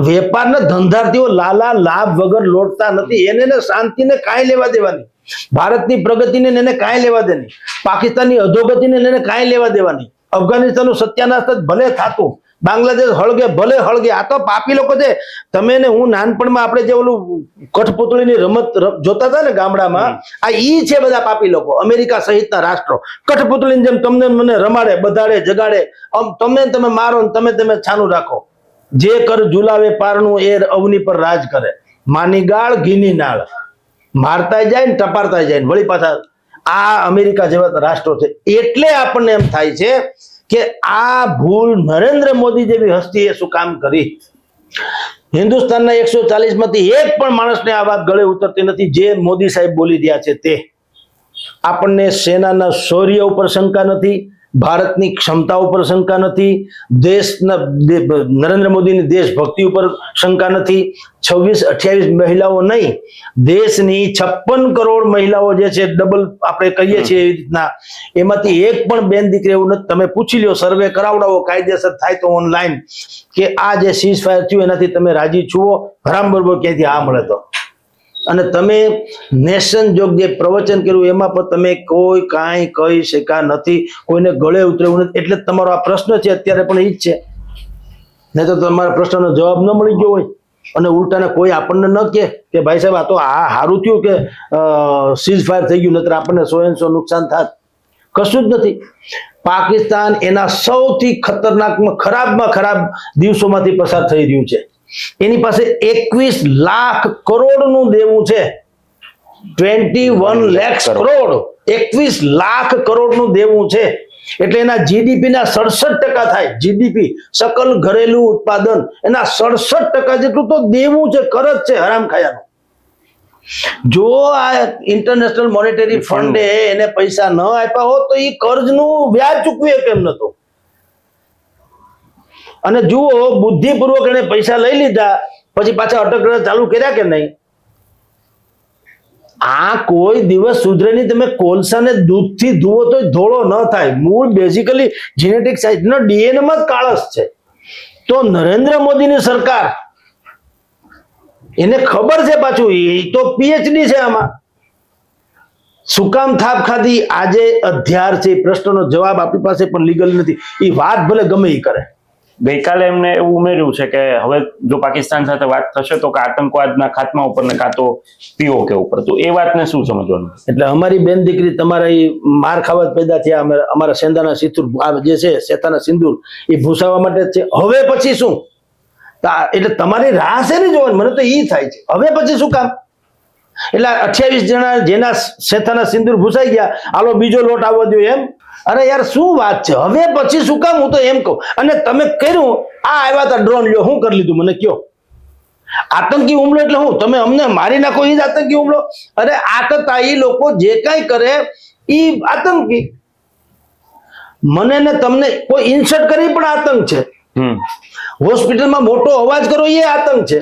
વેપારના ધંધાર્થીઓ લાલા લાભ વગર લોટતા નથી. એને શાંતિને કાંઈ લેવા દેવાની, ભારતની પ્રગતિને એને કાંઈ લેવા દે નહીં, પાકિસ્તાનની અધોગતિને એને કાંઈ લેવા દેવાની, અફઘાનિસ્તાનનું સત્યાનાશ ભલે થાતું, બાંગ્લાદેશ હળગે ભલે હળગે. આ તો પાપી લોકો છે. તમે ને હું નાનપણમાં આપણે જે ઓલું કઠપુતળીની રમત જોતા હતા ને ગામડામાં, આ ઈ છે બધા પાપી લોકો. અમેરિકા સહિતના રાષ્ટ્રો કઠપુતળીની જેમ તમને મને રમાડે, બધાડે, જગાડે, તમે મારો ને તમે છાનું રાખો. જે કર ઝુલાવે પારણું એ અવની પર રાજ કરે. માની ગાળ ઘીની નાળ, મારતા જાય ને ટપારતા જાય ને વળી પાછા. આ અમેરિકા જેવા રાષ્ટ્રો છે. એટલે આપણને એમ થાય છે કે આ ભૂલ નરેન્દ્ર મોદી જેવી હસ્તીએ શું કામ કરી. હિન્દુસ્તાનના 140 માંથી એક પણ માણસને આ વાત ગળે ઉતરતી નથી જે મોદી સાહેબ બોલી રહ્યા છે તે. આપણને સેનાના શૌર્ય ઉપર શંકા નથી, ભારતની ક્ષમતા ઉપર શંકા નથી, નરેન્દ્ર મોદીની દેશભક્તિ ઉપર શંકા નથી. 26-28 મહિલાઓ નહીં, દેશની 56 કરોડ મહિલાઓ જે છે, ડબલ આપણે કહીએ છીએ એવી રીતના, એમાંથી એક પણ બેન દીકરી એવું નથી. તમે પૂછી લ્યો, સર્વે કરાવડાવો કાયદેસર થાય તો ઓનલાઈન, કે આ જે સીઝ ફાયર થયું એનાથી તમે રાજી છો? હરામ બરોબર ક્યાંથી આ મળે તો. અને તમે નેશન જોગ જે પ્રવચન કર્યું એમાં પણ તમે કોઈ કાંઈ કહી શક્યા નથી, કોઈને ગળે ઉતરેવું નથી. એટલે તમારો આ પ્રશ્ન છે અત્યારે પણ એ જ છે. નહીં તો તમારા પ્રશ્નનો જવાબ ન મળી ગયો હોય અને ઉલટાને કોઈ આપણને ન કે ભાઈ સાહેબ આ તો આ સારું થયું કે સીઝ ફાયર થઈ ગયું, નહીતર આપણને 100 નુકસાન થાત. કશું જ નથી. પાકિસ્તાન એના સૌથી ખતરનાકમાં ખરાબ દિવસોમાંથી પસાર થઈ રહ્યું છે. એની પાસે 21 લાખ કરોડનું દેવું છે. 21 લાખ કરોડ, 21 લાખ કરોડનું દેવું છે. એટલે એના જીડીપી ના 67% થાય. જીડીપી सकल ઘરેલું ઉત્પાદન એના 67% જેટલું તો દેવું છે, કરજ છે હરામ ખાયાનું. જો આ ઇન્ટરનેશનલ મોનેટરી ફંડે એને પૈસા ન આપ્યા હોત તો એ કર્જનું વ્યાજ ચૂકવે કેમ નતો. અને જુઓ, બુદ્ધિપૂર્વક એને પૈસા લઈ લીધા પછી પાછા અટક ચાલુ કર્યા કે નહીં. આ કોઈ દિવસ સુધરે નહીં. તમે કોલસાને દૂધથી ધુવો તો ધોળો ન થાય. મૂળ બેઝિકલી જીનેટિક સાઇઝનો ડીએનએ માં જ કાળસ છે. તો નરેન્દ્ર મોદીની સરકાર, એને ખબર છે, પાછું એ તો પીએચડી છે આમાં. શું કામ થાપ ખાધી? આજે અધ્યાર છે. પ્રશ્નનો જવાબ આપણી પાસે પણ લીગલ નથી. એ વાત ભલે ગમે એ કરે. ગઈકાલે એમને એવું ઉમેર્યું છે કે હવે જો પાકિસ્તાન સાથે વાત થશે તો કે આતંકવાદના ખાત્મા ઉપર ને કાં તો પીઓકે ઉપર. તો એ વાતને શું સમજવાનું? એટલે અમારી બેન દીકરી તમારા એ માર ખાવા પેદા થયા. અમારા સેંધાના સિંદૂર જે છે, શેતાના સિંદૂર, એ ભૂસાવા માટે જ છે. હવે પછી શું? એટલે તમારી રાહ છે ને જોવાની. મને તો એ થાય છે, હવે પછી શું કામ? એટલે 28 જણા જેના શેતાના સિંદૂર ભૂસાઈ ગયા, હાલો બીજો લોટ આવવો દો એમ. અરે યાર, શું વાત છે? હવે પછી શું કામ? હું તો એમ કહું. અને તમે કર્યું, આ આવ્યા હતા ડ્રોન, લ્યો શું કરી લીધું મને કયો? આતંકી હુમલો એટલે હું? તમે અમને મારી નાખો એ જ આતંકી હુમલો? અરે આ એ લોકો જે કાંઈ કરે એ આતંકી. મને ને તમને કોઈ ઇન્સર્ટ કરી પણ આતંક છે. હોસ્પિટલમાં મોટો અવાજ કરો એ આતંક છે.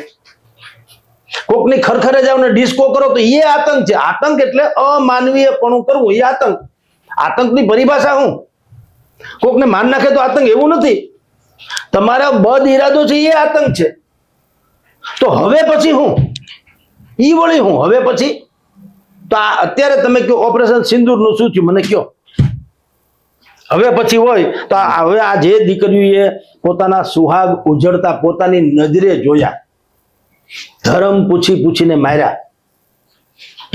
કોકની ખરખરે જાવ ને ડિસ્કો કરો તો એ આતંક છે. આતંક એટલે અમાનવીયપણું કરવું, એ આતંક. આતંકની પરિભાષા હું? કોકને માર નાખે તો આતંક એવું નથી. તમારા બદ ઈરાદો છે એ આતંક છે. તો હવે પછી હું? ઈ વળી હું હવે પછી? તો આ અત્યારે તમે કયો ઓપરેશન સિંદૂર નું શું થયું મને કયો? હવે પછી હોય તો હવે આ જે દીકરીઓએ પોતાના સુહાગ ઉજળતા પોતાની નજરે જોયા, ધર્મ પૂછીને માર્યા,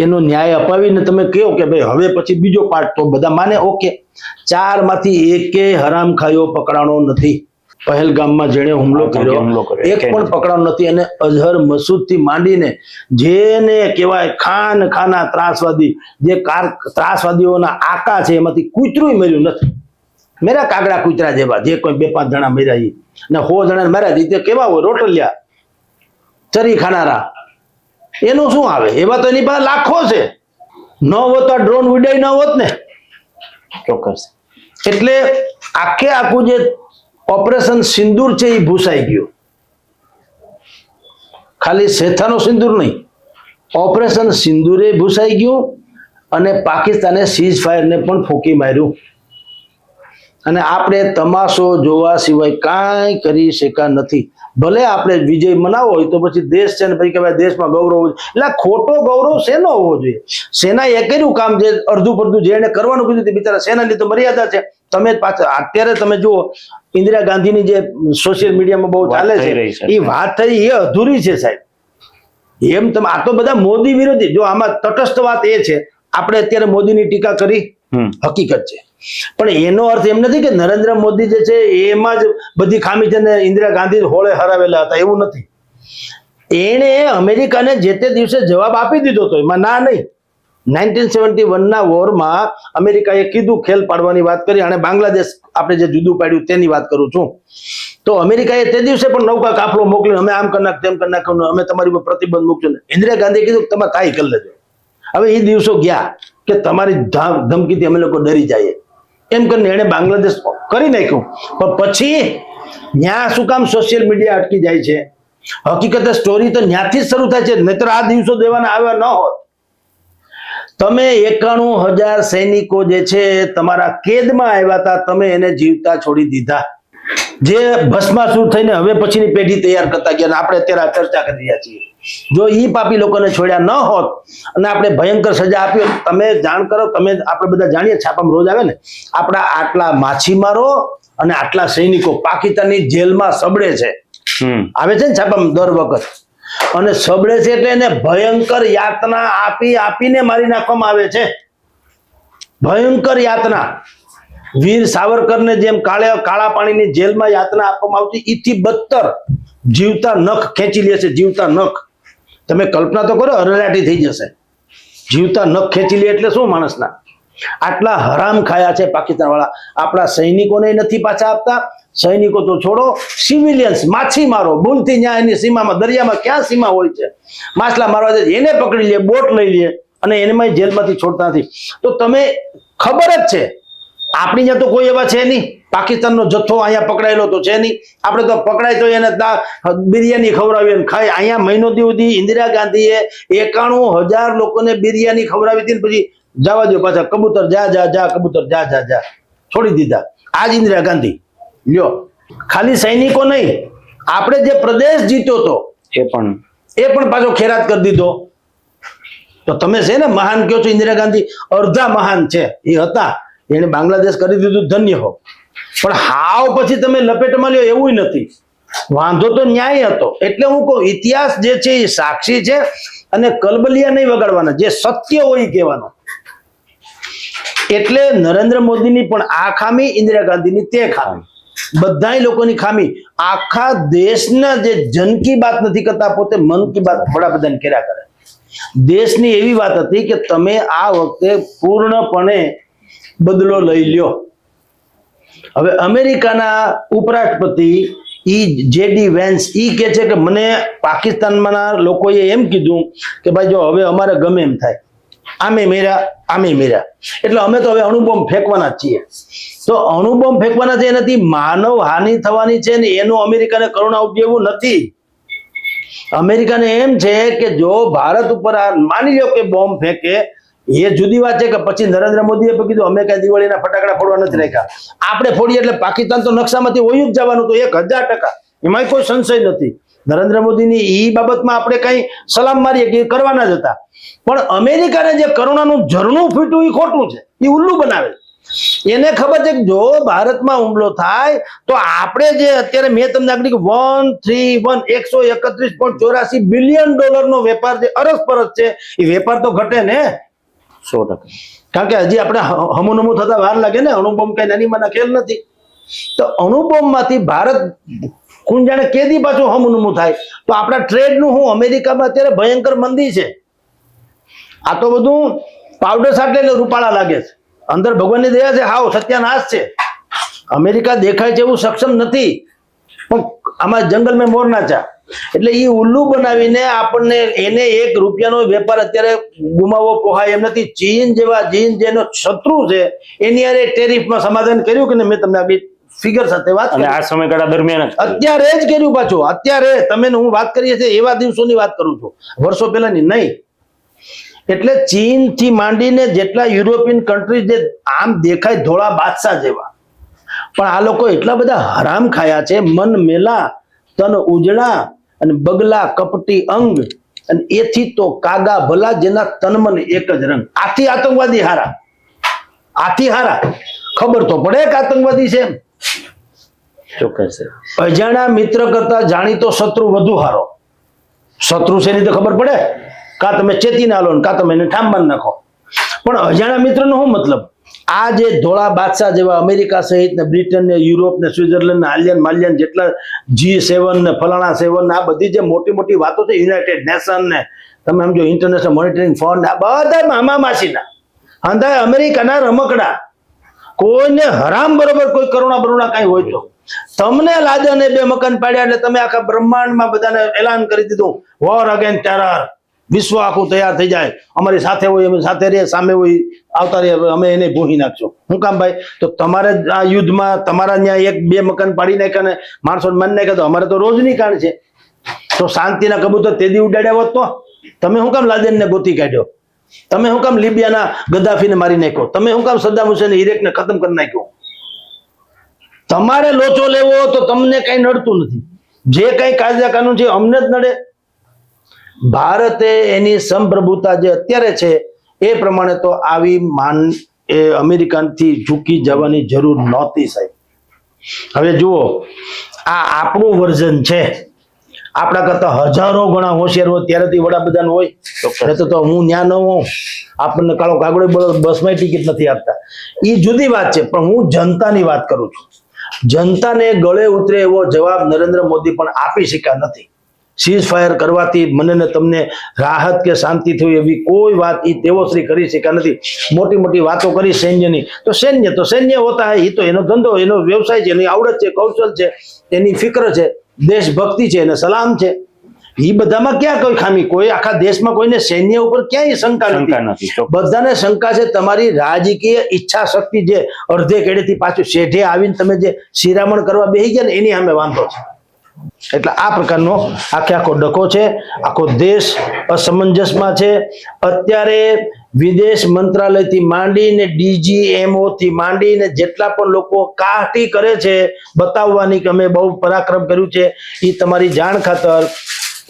એનો ન્યાય અપાવીને તમે કહો કે ભાઈ હવે પછી બીજો પાર્ટ, તો બધા માને ઓકે. 4 માંથી એકે હરામ ખાયો પકડાણો નથી. પહેલગામમાં જેણે હુમલો કર્યો એક પણ પકડાણો નથી. અને અઝહર મસૂદ થી માંડીને જેને કહેવાય ખાના ત્રાસવાદી, જે ત્રાસવાદીઓના આકા છે, એમાંથી કૂતરું મર્યું નથી. મેરા કાગડા કૂતરા જેવા જે કોઈ 2-5 જણા મર્યા ને 100 જણા માર્યા તે કેવા હોય? રોટલિયા ચરી ખાનારા. એનું શું આવે? એવા તો એની પાસે લાખો છે. ન હોત તો ડ્રોન ઉડાઈ ન હોત ને. ચોક્કસ. એટલે આખું જે ઓપરેશન સિંદૂર છે એ ભૂસાઈ ગયું. ખાલી શેથાનો સિંદૂર નહીં, ઓપરેશન સિંદૂરે ભૂસાઈ ગયું. અને પાકિસ્તાને સીઝ ફાયર ને પણ ફૂંકી માર્યું. અને આપણે તમાશો જોવા સિવાય કાંઈ કરી શક્યા નથી. ભલે આપણે વિજય મનાવો હોય તો પછી દેશ છે ને પછી કહેવાય દેશમાં ગૌરવ હોય. એટલે આ ખોટો ગૌરવ શેનો હોવો જોઈએ? સેનાએ કર્યું કામ, જે અડધું પડધું જેને કરવાનું કીધું તે બિચારા સેનાની તો મર્યાદા છે. તમે પાછા અત્યારે તમે જુઓ ઇન્દિરા ગાંધીની જે સોશિયલ મીડિયામાં બહુ ચાલે છે એ વાત થઈ એ અધૂરી છે સાહેબ. એમ તમે આ તો બધા મોદી વિરોધી. જો આમાં તટસ્થ વાત એ છે, આપણે અત્યારે મોદીની ટીકા કરી, હકીકત છે, પણ એનો અર્થ એમ નથી કે નરેન્દ્ર મોદી જે છે એમાં જ બધી ખામી છે ને ઇન્દિરા ગાંધી હોળે હરાવેલા હતા, એવું નથી. એને અમેરિકાને જે તે દિવસે જવાબ આપી દીધો હતો, એમાં ના નહીં. 1971 ના વોરમાં અમેરિકાએ કીધું, ખેલ પાડવાની વાત કરી, અને બાંગ્લાદેશ આપણે જે જુદું પાડ્યું તેની વાત કરું છું. તો અમેરિકાએ તે દિવસે પણ નૌકા કાફલો મોકલીને અમે આમ કરી નાખ તેમ કરી નાખ્યું, અમે તમારી ઉપર પ્રતિબંધ મૂકશું. ઇન્દિરા ગાંધીએ કીધું તમે કાંઈ કરી લેજો. હવે એ દિવસો ગયા કે તમારી ધમકીથી અમે લોકો ડરી જઈએ, એમ કરીને એને બાંગ્લાદેશ કરી નાખ્યું. પણ પછી ત્યાં શું કામ સોશિયલ મીડિયા અટકી જાય છે? હકીકતે સ્ટોરી તો ત્યાંથી જ શરૂ થાય છે, નહીતર આ દિવસો દેવાના આવ્યા ન હોત. તમે 91,000 સૈનિકો જે છે તમારા કેદમાં આવ્યા હતા, તમે એને જીવતા છોડી દીધા, જે ભસ્માસુર થઈને હવે પછીની પેઢી તૈયાર કરતા ગયા. આપણે અત્યારે ચર્ચા કરી રહ્યા છીએ. જો ઈ પાપી લોકોને છોડ્યા ન હોત અને આપણે ભયંકર સજા આપી, તમે જાણ કરો, તમે આપણે બધા જાણીએ, છાપામાં રોજ આવે ને, આપણા આટલા માછીમારો અને આટલા સૈનિકો પાકિસ્તાનની જેલમાં સબડે છે, આવે છે ને છાપામાં દર વખત, અને સબડે છે એટલે એને ભયંકર યાતના આપીને મારી નાખવામાં આવે છે. ભયંકર યાતના. વીર સાવરકરને જેમ કાળા પાણીની જેલમાં યાતના આપવામાં આવતી, ઈથી બદતર જીવતા નખ ખેંચી લે છે. જીવતા નખ, તમે કલ્પના તો કરો, હરરાટી થઈ જશે. જીવતા નખ ખેંચી લે એટલે શું માણસના? આટલા હરામ ખાયા છે પાકિસ્તાન વાળા. આપણા સૈનિકોને નથી પાછા આપતા. સૈનિકો તો છોડો, સિવિલિયન્સ, માછીમારો, ભૂલથી ત્યાં એની સીમામાં, દરિયામાં ક્યાં સીમા હોય છે, માછલા મારવા જાય એને પકડી લે, બોટ લઈ લે અને એનેમાં જેલમાંથી છોડતા નથી. તો તમે ખબર જ છે આપણી ત્યાં તો કોઈ એવા છે નહીં. પાકિસ્તાનનો જથ્થો અહીંયા પકડાયેલો તો છે નહીં. આપણે તો પકડાય તો એને બિરયાની ખવડાવી અને ખાય. અહીંયા મહિનો સુધી ઇન્દિરા ગાંધીએ 91,000 લોકોને બિરયાની ખવડાવી હતી, પછી જવા દો પાછા, કબૂતર જા જા જા, કબૂતર જા જા જા, છોડી દીધા. આજ ઇન્દિરા ગાંધી. લ્યો, ખાલી સૈનિકો નહીં, આપણે જે પ્રદેશ જીત્યો હતો એ પણ પાછો ખેરાત કરી દીધો. તો તમે છે ને મહાન કહો છો, ઇન્દિરા ગાંધી અડધા મહાન છે, એ હતા, એને બાંગ્લાદેશ કરી દીધું, ધન્ય હો. પણ હાવ પછી તમે લપેટમાં લ્યો એવું નથી. વાંધો તો ન્યાય હતો. એટલે હું કહું, ઇતિહાસ જે છે એ સાક્ષી છે, અને કલબલિયા નહીં વગાડવાના, જે સત્ય હોય એ કહેવાનું. એટલે નરેન્દ્ર મોદીની પણ આ ખામી, ઇન્દિરા ગાંધીની તે ખામી, બધા લોકોની ખામી. આખા દેશના જે જન કી બાત નથી કરતા, પોતે મન કી બાત વડાપ્રધાન કર્યા કરે. દેશની એવી વાત હતી કે તમે આ વખતે પૂર્ણપણે બદલો લઈ લ્યો. હવે અમેરિકાના ઉપરાષ્ટ્રપતિ JD વેન્સ કહે છે કે મને પાકિસ્તાનના લોકોએ એમ કીધું કે ભાઈ જો હવે અમારે ગમે એમ થાય, આમે મેરા, એટલે અમે તો હવે અણુબોમ્બ ફેંકવાના જ છીએ. તો અણુબોમ્બ ફેંકવાના છે એનાથી માનવ હાનિ થવાની છે ને એનું અમેરિકાને કરુણા ઉપજેવું નથી. અમેરિકાને એમ છે કે જો ભારત ઉપર આ માની લો કે બોમ્બ ફેંકે, એ જુદી વાત છે કે પછી નરેન્દ્ર મોદીએ કીધું અમે કઈ દિવાળીના ફટાકડા ફોડવા નથી રાખ્યા, આપણે ફોડીએ એટલે પાકિસ્તાન તો નકશામાંથી હોય જ જવાનું, તો 1000%, એમાં કોઈ સંશય નથી. નરેન્દ્ર મોદીની એ બાબતમાં આપણે કઈ સલામ મારીએ કે કરવાના જ હતા. પણ અમેરિકાને જે કરુણાનું ઝરણું ફૂટ્યું એ ખોટું છે, એ ઉલ્લુ બનાવે. એને ખબર છે કે જો ભારતમાં હુમલો થાય તો આપણે જે અત્યારે મેં તમને આગળ 131.84 બિલિયન ડોલરનો વેપાર જે અરસપરસ છે એ વેપાર તો ઘટે ને 100%. કારણ કે હજી આપણે હમુનમુ થતા વાર લાગે ને. અણુબોમ્બ કઈ નાની માના ખેલ નથી. તો અણુબોમ્બમાંથી ભારત કોણ જાણે કેદી પાછું હમુનમુ થાય. તો આપણા ટ્રેડનું હું અમેરિકામાં અત્યારે ભયંકર મંદી છે. આ તો બધું પાવડર સાટલે એટલે રૂપાળા લાગે છે, અંદર ભગવાનની દયા છે, હાવ સત્યાનાશ છે. અમેરિકા દેખાય છે એવું સક્ષમ નથી, પણ આમાં જંગલ મેં મોર નાચા. એટલે એ ઉલ્લુ બનાવીને આપણને એને ₹1 વેપાર અત્યારે ગુમાવવો પોહાય એમ નથી. ચીન જેનો શત્રુ છે એની આરે ટેરિફમાં સમાધાન કર્યું કે મેં તમને આપી ફિગર સાથે વાત કરી. આ સમયગાળા દરમિયાન અત્યારે જ કર્યું પાછું. અત્યારે તમે હું વાત કરીએ છીએ એવા દિવસોની વાત કરું છું, વર્ષો પહેલાની નહીં. એટલે ચીન થી માંડીને જેટલા યુરોપિયન કન્ટ્રી જે આમ દેખાય ધોળા બાદશાહ જેવા, પણ આ લોકો એટલા બધા હરામ ખાયા છે, મન મેલા તન ઉજળા અને બગલા કપટી અંગ, અને એથી તો કાગા ભલા જેના તન મન એક જ રંગ. આથી આતંકવાદી હારા, આથી હારા. ખબર તો પડે કે આતંકવાદી છે. ચોક્કસ છે. અજાણ્યા મિત્ર કરતા જાણીતો શત્રુ વધુ હારો. શત્રુ છે ની તો ખબર પડે, કાં તમે ચેતી ના લો કાં તમે એને ઠામબાન નાખો. પણ અજાણ્યા મિત્રનો શું મતલબ? આ જે ધોળા બાદશાહ જેવા અમેરિકા સહિત ને બ્રિટન ને યુરોપ ને સ્વિટ્ઝરલેન્ડ ને આલિયન માલિયન જેટલા G7 ને ફલાણા 7 ને આ બધી જે મોટી મોટી વાતો છે, યુનાઇટેડ નેશન ને તમે સમજો ઇન્ટરનેશનલ મોનિટરિંગ ફંડ, આ બધા મામા માસીના અંધાય અમેરિકાના રમકડા. કોઈને હરામ બરોબર કોઈ કરુણા બરુણા કઈ હોય તો તમને લાદને 2 મકાન પાડ્યા એટલે તમે આખા બ્રહ્માંડમાં બધાને એલાન કરી દીધું વોર અગેન ટેરર. વિશ્વ આખું તૈયાર થઈ જાય, અમારી સાથે હોય અમે સાથે રહીએ, સામે હોય આવતા રહીએ, અમે એને ભૂહી નાખશું. શું કામ ભાઈ? તો તમારે આ યુદ્ધમાં તમારા ત્યાં 1-2 મકાન પાડી નાખ્યા ને માણસો મારી નાખ્યા, તો અમારે તો રોજની કાંડ છે. તો શાંતિના કબૂતર તેદી ઉડાડ્યા હોત તો તમે શું કામ લાદેનને ગોતી કાઢ્યો? તમે શું કામ લિબિયાના ગદ્દાફીને મારી નાખ્યો? તમે શું કામ સદ્દામ હુસેન ઇરાકને ખતમ કરી નાખ્યો? તમારે લોચો લેવો તો તમને કઈ નડતું નથી. જે કઈ કાયદા કાનૂન છે અમને જ નડે. ભારતે એની સંપ્રભુતા જે અત્યારે છે એ પ્રમાણે તો આવી અમેરિકાથી ઝૂકી જવાની જરૂર નહોતી સાહેબ. હવે જુઓ, આ આપણું વર્ઝન છે. આપણા કરતા હજારો ગણા હોશિયાર હોય ત્યારેથી વડાપ્રધાન હોય તો હું ન્યા ન હોઉં, આપણને કાળો કાગડો બસમાં ટિકિટ નથી આપતા. એ જુદી વાત છે, પણ હું જનતાની વાત કરું છું. જનતાને ગળે ઉતરે એવો જવાબ નરેન્દ્ર મોદી પણ આપી શક્યા નથી. સીઝ ફાયર કરવાથી મને ને તમને રાહત કે શાંતિ થઈ એવી કોઈ વાત એ દેવોશ્રી કરી શક્યા નથી. મોટી મોટી વાતો કરી સૈન્યની, તો સૈન્ય હોતા હે, એ તો એનો ધંધો, એનો વ્યવસાય છે, એની આવડત છે, કૌશલ છે, એની ફિક્ર છે, દેશભક્તિ છે, એને સલામ છે. એ બધામાં ક્યાં કોઈ ખામી? કોઈ આખા દેશમાં કોઈને સૈન્ય ઉપર ક્યાંય શંકા નથી. બધાને શંકા છે તમારી રાજકીય ઈચ્છા શક્તિ જે અડધે કેડેથી પાછું શેઠે આવીને તમે જે શિરામણ કરવા બેસી ગયા ને એની સામે વાંધો છે. એટલે આ પ્રકારનો આખો ડકો છે. આખો દેશ અસમંજસમાં છે. અત્યારે વિદેશ મંત્રાલયથી માંડીને DGMO થી માંડીને જેટલા પણ લોકો કાટી કરે છે બતાવવાની કે અમે બહુ પરાક્રમ કર્યું છે, એ તમારી જાણ ખાતર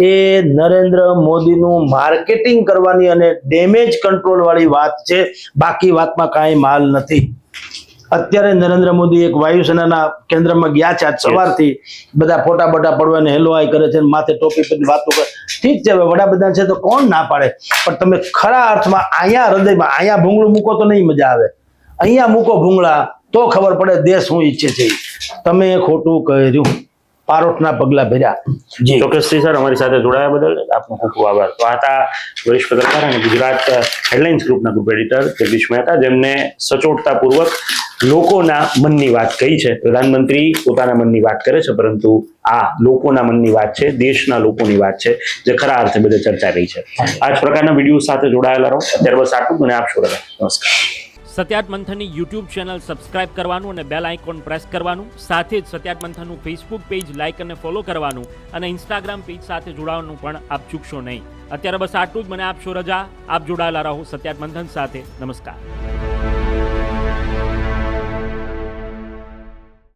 એ નરેન્દ્ર મોદીનું માર્કેટિંગ કરવાની અને ડેમેજ કંટ્રોલ વાળી વાત છે. બાકી વાતમાં કાંઈ માલ નથી. અત્યારે નરેન્દ્ર મોદી એક વાયુસેનાના કેન્દ્રમાં ગયા છે. આજ સવારથી બધા ફોટા બોટા પડવાને હેલો હાય કરે છે, માથે ટોપી પર વાતો કરે. ઠીક છે, હવે વડાપ્રધાન છે તો કોણ ના પાડે, પણ તમે ખરા અર્થમાં અહીંયા હૃદયમાં અહીંયા ભૂંગળું મૂકો તો નહીં મજા આવે. અહીંયા મૂકો ભૂંગળા તો ખબર પડે દેશ શું ઈચ્છે છે. તમે ખોટું કર્યું, પારોઠના પગલા ભર્યા. જી ચોક્કસથી સર, અમારી સાથે જોડાયા બદલ આપનો ખૂબ ખૂબ આભાર. તો આ હતા વરિષ્ઠ પત્રકાર અને ગુજરાત હેડલાઇન્સ ગ્રુપના ગ્રુપ એડિટર જગદીશ મહેતા, જેમને સચોટતાપૂર્વક લોકોના મનની વાત કહી છે. પ્રધાનમંત્રી પોતાના મનની વાત કરે છે, પરંતુ આ લોકોના મનની વાત છે, દેશના લોકોની વાત છે, જે ખરા અર્થે બધે ચર્ચા રહી છે. આ જ પ્રકારના વિડીયો સાથે જોડાયેલા રહો. અત્યારે બસ આટલું, મને આપશો રજા. નમસ્કાર. સત્યાર્થ મંથનની યુટ્યુબ ચેનલ સબસ્ક્રાઇબ કરવાનું અને બેલ આઇકોન પ્રેસ કરવાનું, સાથે જ સત્યાર્થ મંથનનું ફેસબુક પેજ લાઇક અને ફોલો કરવાનું અને ઇન્સ્ટાગ્રામ પેજ સાથે જોડાવાનું પણ આપ ચૂકશો નહીં. અત્યારે બસ આટલું જ, મને આપશો રજા. આપ જોડાયેલા રહો સત્યાર્થ મંથન સાથે. નમસ્કાર.